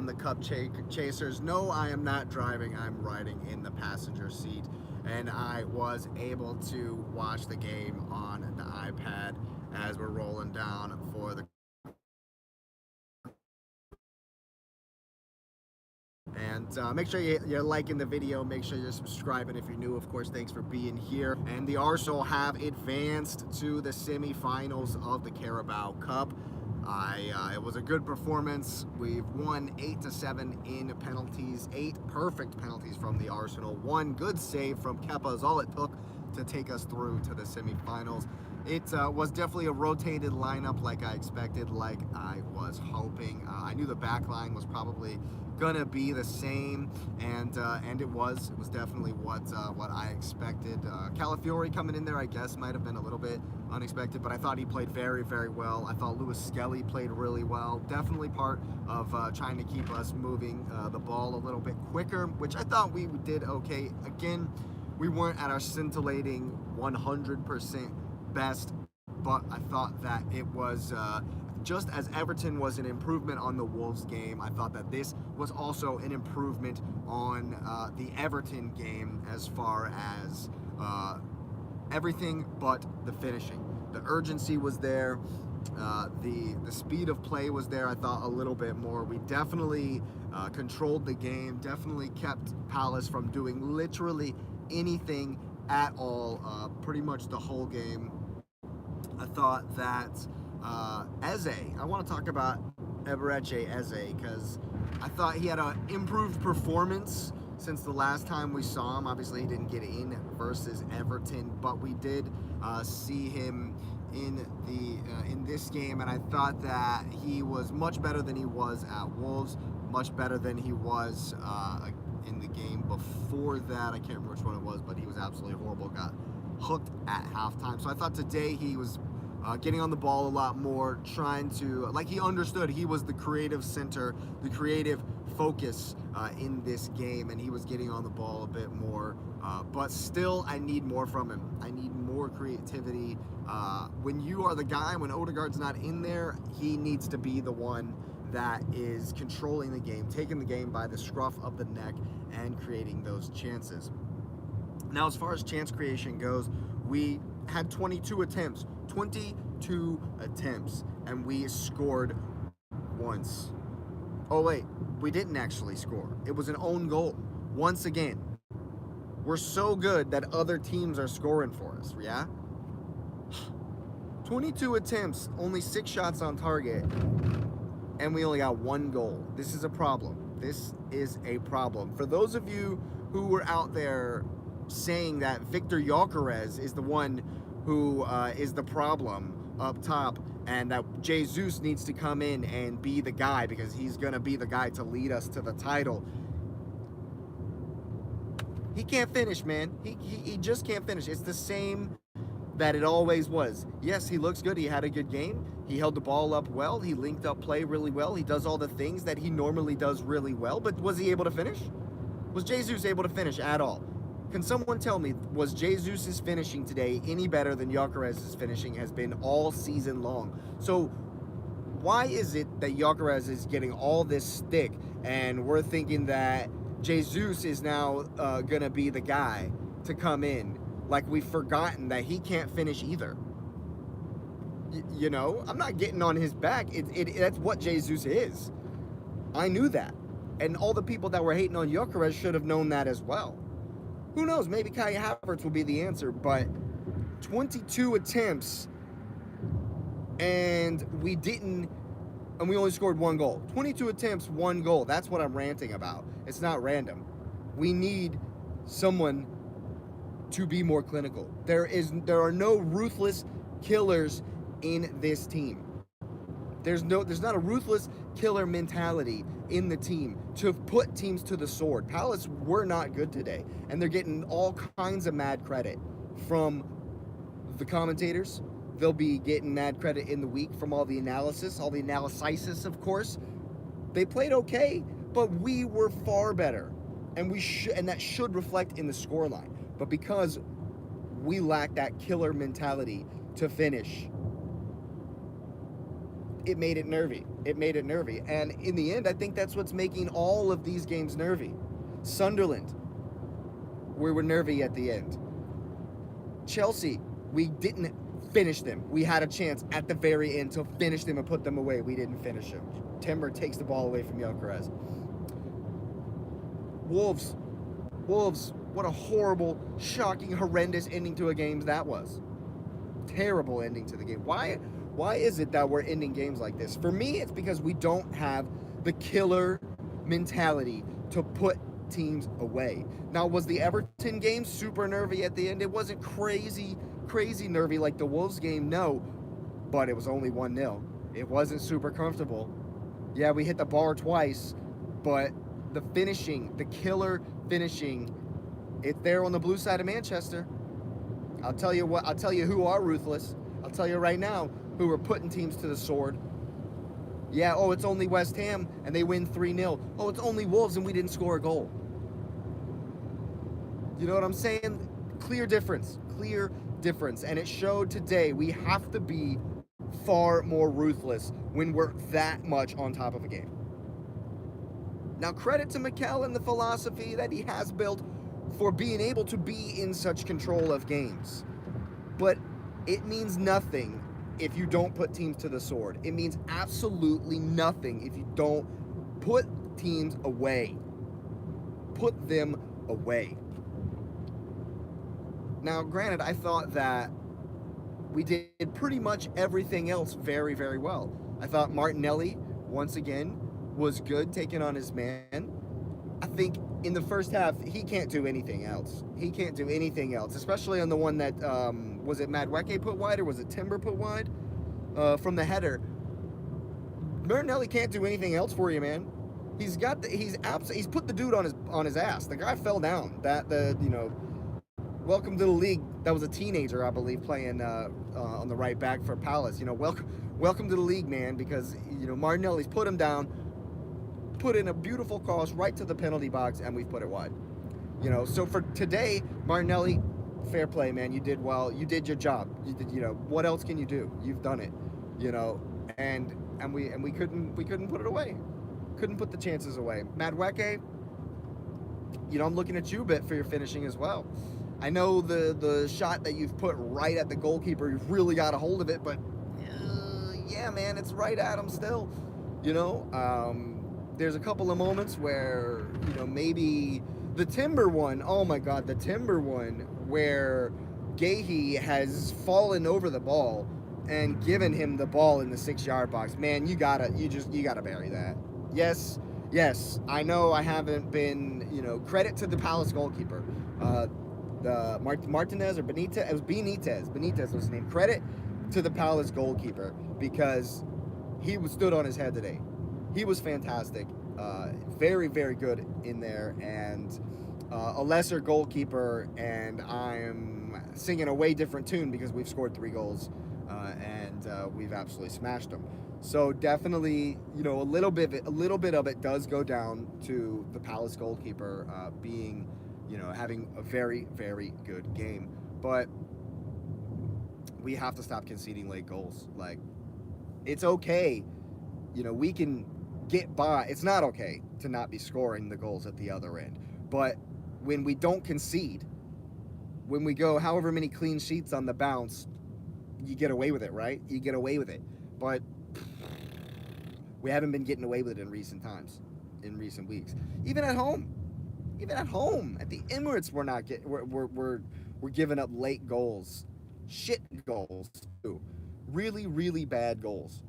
on the Cup Chasers. No, I am not driving. I'm riding in the passenger seat. And I was able to watch the game on the iPad as we're rolling down for the. And make sure you're liking the video. Make sure you're subscribing if you're new. Of course, thanks for being here. And the Arsenal have advanced to the semifinals of the Carabao Cup. It was a good performance. We've won 8-7 in penalties, 8 perfect penalties from the Arsenal. 1 good save from Kepa is all it took to take us through to the semifinals. It was definitely a rotated lineup like I expected, like I was hoping. I knew the back line was probably gonna be the same, and it was definitely what I expected. Calafiori coming in there, I guess, might have been a little bit unexpected, but I thought he played very, very well. I thought Lewis Skelly played really well. Definitely part of trying to keep us moving the ball a little bit quicker, which I thought we did okay. Again, we weren't at our scintillating 100% best, but I thought that it was just as Everton was an improvement on the Wolves game, I thought that this was also an improvement on the Everton game as far as everything but the finishing. The urgency was there. The speed of play was there, I thought, a little bit more. We definitely controlled the game, definitely kept Palace from doing literally anything at all, pretty much the whole game. I thought that Eze, I want to talk about Eberechi Eze, because I thought he had an improved performance since the last time we saw him. Obviously, he didn't get in versus Everton, but we did see him in this game, and I thought that he was much better than he was at Wolves, much better than he was in the game before that. I can't remember which one it was, but he was absolutely horrible. Got hooked at halftime. So I thought today he was getting on the ball a lot more, trying to, like, he understood he was the creative center, the creative focus in this game, and he was getting on the ball a bit more. But still, I need more from him. I need more creativity. When you are the guy, when Odegaard's not in there, he needs to be the one that is controlling the game, taking the game by the scruff of the neck, and creating those chances. Now, as far as chance creation goes, we had 22 attempts, and we scored once. Oh wait, we didn't actually score. It was an own goal. Once again, we're so good that other teams are scoring for us, yeah? 22 attempts, only 6 shots on target, and we only got 1 goal. This is a problem. This is a problem. For those of you who were out there saying that Victor Gyökeres is the one who is the problem up top, and that Jesus needs to come in and be the guy because he's going to be the guy to lead us to the title. He can't finish, man. He just can't finish. It's the same that it always was. Yes, he looks good. He had a good game. He held the ball up well. He linked up play really well. He does all the things that he normally does really well. But was he able to finish? Was Jesus able to finish at all? Can someone tell me, was Jesus' finishing today any better than Gyökeres' finishing has been all season long? So why is it that Gyökeres is getting all this stick and we're thinking that Jesus is now going to be the guy to come in? Like, we've forgotten that he can't finish either. You know, I'm not getting on his back. That's what Jesus is. I knew that. And all the people that were hating on Gyökeres should have known that as well. Who knows? Maybe Kai Havertz will be the answer, but 22 attempts and we only scored 1 goal. 22 attempts, 1 goal. That's what I'm ranting about. It's not random. We need someone to be more clinical. There are no ruthless killers in this team. There's not a ruthless killer mentality in the team to put teams to the sword. Palace were not good today, and they're getting all kinds of mad credit from the commentators. They'll be getting mad credit in the week from all the analysis, all the analysis, of course. They played okay, but we were far better, and that should reflect in the scoreline. But because we lack that killer mentality to finish, it made it nervy. It made it nervy. And in the end, I think that's what's making all of these games nervy. Sunderland, we were nervy at the end. Chelsea, we didn't finish them. We had a chance at the very end to finish them and put them away. We didn't finish them. Timber takes the ball away from Gyökeres. Wolves, what a horrible, shocking, horrendous ending to a game that was. Terrible ending to the game. Why is it that we're ending games like this? For me, it's because we don't have the killer mentality to put teams away. Now, was the Everton game super nervy at the end? It wasn't crazy nervy like the Wolves game, no, but it was only 1-0. It wasn't super comfortable. Yeah, we hit the bar twice, but the finishing, the killer finishing, it's there on the blue side of Manchester. I'll tell you who are ruthless. I'll tell you right now who are putting teams to the sword. Yeah, oh, it's only West Ham and they win 3-0. Oh, it's only Wolves and we didn't score a goal. You know what I'm saying? Clear difference. And it showed today. We have to be far more ruthless when we're that much on top of a game. Now, credit to Mikel and the philosophy that he has built for being able to be in such control of games. But it means nothing if you don't put teams to the sword. It means absolutely nothing if you don't put teams away. Put them away. Now, granted, I thought that we did pretty much everything else very, very well. I thought Martinelli, once again, was good taking on his man. I think in the first half, he can't do anything else. Especially on the one that, was it Madueke put wide or was it Timber put wide? From the header. Martinelli can't do anything else for you, man. He's put the dude on his ass. The guy fell down. Welcome to the league. That was a teenager, I believe, playing on the right back for Palace. Welcome to the league, man, because Martinelli's put him down, put in a beautiful cross right to the penalty box, and we've put it wide. So for today, Martinelli, fair play, man. You did well. You did your job. You did. What else can you do? You've done it. And we couldn't put it away. Couldn't put the chances away. Madueke, I'm looking at you a bit for your finishing as well. I know the shot that you've put right at the goalkeeper, you've really got a hold of it, but yeah, man, it's right at him still. There's a couple of moments where, maybe the Timber one, oh my God, the Timber one where Gahey has fallen over the ball and given him the ball in the 6-yard box. Man, you gotta bury that. Yes, I know I haven't been, credit to the Palace goalkeeper. Martinez or Benitez, it was Benitez was his name. Credit to the Palace goalkeeper because he stood on his head today. He was fantastic, very, very good in there, and a lesser goalkeeper, and I'm singing a way different tune because we've scored 3 goals and we've absolutely smashed them. So definitely, a little bit of it does go down to the Palace goalkeeper being, having a very, very good game. But we have to stop conceding late goals. Like, it's okay, we can get by. It's not okay to not be scoring the goals at the other end. But when we don't concede, when we go however many clean sheets on the bounce, you get away with it, right? You get away with it. But we haven't been getting away with it in recent times, in recent weeks. Even at home, at the Emirates, we're giving up late goals, shit goals too, really, really bad goals.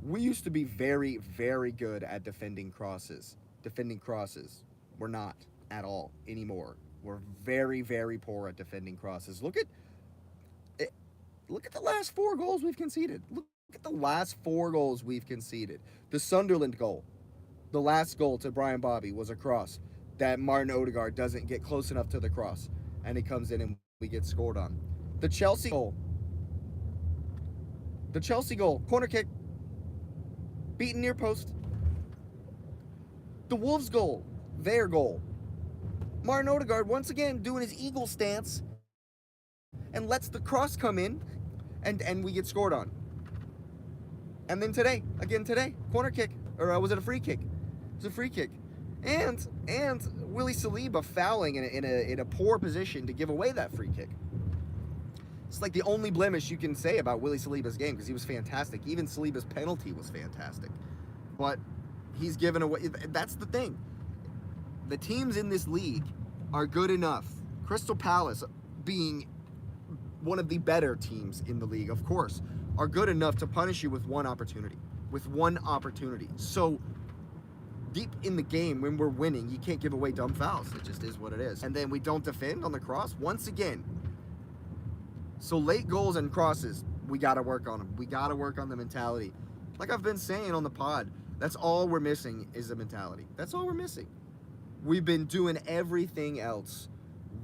We used to be very, very good at defending crosses. We're not at all anymore. We're very, very poor at defending crosses. Look at the last 4 goals we've conceded. Look at the last 4 goals we've conceded. The Sunderland goal, the last goal to Brian Bobby, was a cross that Martin Odegaard doesn't get close enough to the cross, and he comes in and we get scored on. The Chelsea goal, corner kick, beaten near post. The Wolves goal, their goal. Martin Odegaard once again doing his eagle stance and lets the cross come in, and we get scored on. And then today, corner kick, or was it a free kick? It was a free kick, and Willie Saliba fouling in a poor position to give away that free kick. It's like the only blemish you can say about Willie Saliba's game, because he was fantastic. Even Saliba's penalty was fantastic, but he's given away. That's the thing. The teams in this league are good enough. Crystal Palace, being one of the better teams in the league, of course, are good enough to punish you with one opportunity. So deep in the game, when we're winning, you can't give away dumb fouls. It just is what it is. And then we don't defend on the cross once again. So late goals and crosses, we got to work on them. We got to work on the mentality. Like I've been saying on the pod, that's all we're missing is the mentality. That's all we're missing. We've been doing everything else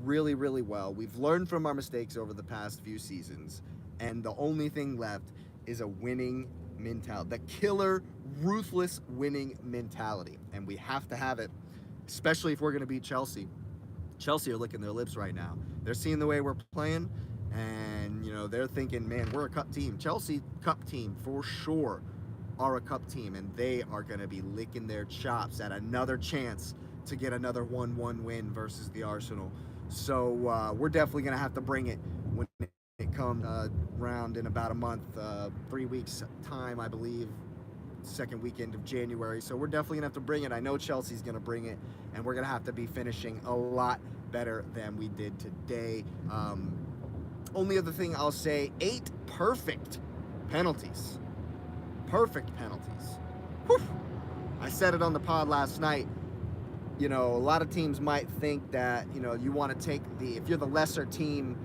really, really well. We've learned from our mistakes over the past few seasons, and the only thing left is a winning mentality, the killer, ruthless winning mentality. And we have to have it, especially if we're going to beat Chelsea. Chelsea are licking their lips right now. They're seeing the way we're playing, and they're thinking, man, we're a cup team. Chelsea, cup team for sure, are a cup team, and they are going to be licking their chops at another chance to get another 1-1 win versus the Arsenal. So we're definitely going to have to bring it when it comes around in about a month, 3 weeks time, I believe, second weekend of January. So we're definitely gonna have to bring it. I know Chelsea's gonna bring it, and we're gonna have to be finishing a lot better than we did today. Only other thing I'll say, 8 perfect penalties. Perfect penalties. Whew. I said it on the pod last night. A lot of teams might think that, you want to take if you're the lesser team,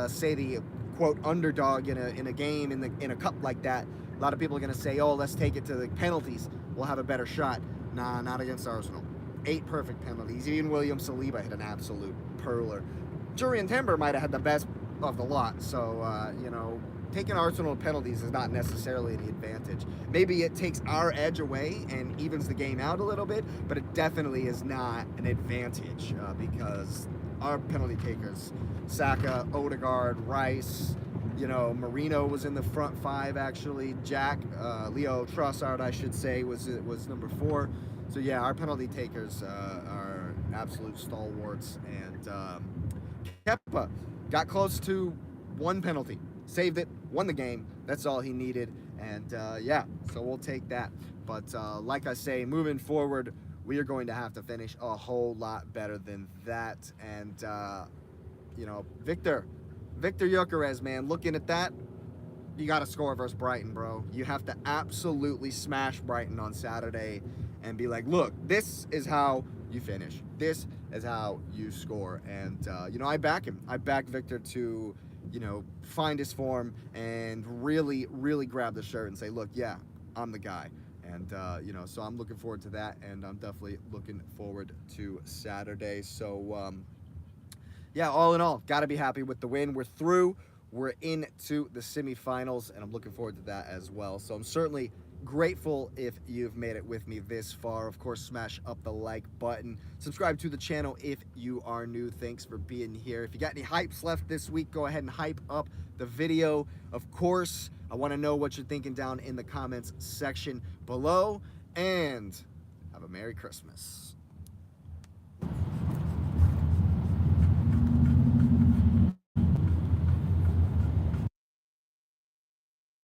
say the quote underdog in a game in a cup like that, a lot of people are going to say, oh, let's take it to the penalties. We'll have a better shot. Nah, not against Arsenal. 8 perfect penalties. Even William Saliba hit an absolute perler. Jurriën Timber might have had the best of the lot. So, taking Arsenal penalties is not necessarily the advantage. Maybe it takes our edge away and evens the game out a little bit, but it definitely is not an advantage because our penalty takers, Saka, Odegaard, Rice, Marino was in the front 5 actually. Leo Trossard, I should say, was number 4. So yeah, our penalty takers are absolute stalwarts. And Kepa got close to 1 penalty, saved it, won the game. That's all he needed. And yeah, so we'll take that. But like I say, moving forward, we are going to have to finish a whole lot better than that. And Victor Gyökeres, man, looking at that, you got to score versus Brighton, bro. You have to absolutely smash Brighton on Saturday and be like, look, this is how you finish. This is how you score. And, I back him. I back Victor to, find his form and really, really grab the shirt and say, look, yeah, I'm the guy. And, so I'm looking forward to that, and I'm definitely looking forward to Saturday. So, yeah, all in all, got to be happy with the win. We're through. We're into the semifinals, and I'm looking forward to that as well. So I'm certainly grateful if you've made it with me this far. Of course, smash up the like button. Subscribe to the channel if you are new. Thanks for being here. If you got any hypes left this week, go ahead and hype up the video. Of course, I want to know what you're thinking down in the comments section below. And have a Merry Christmas.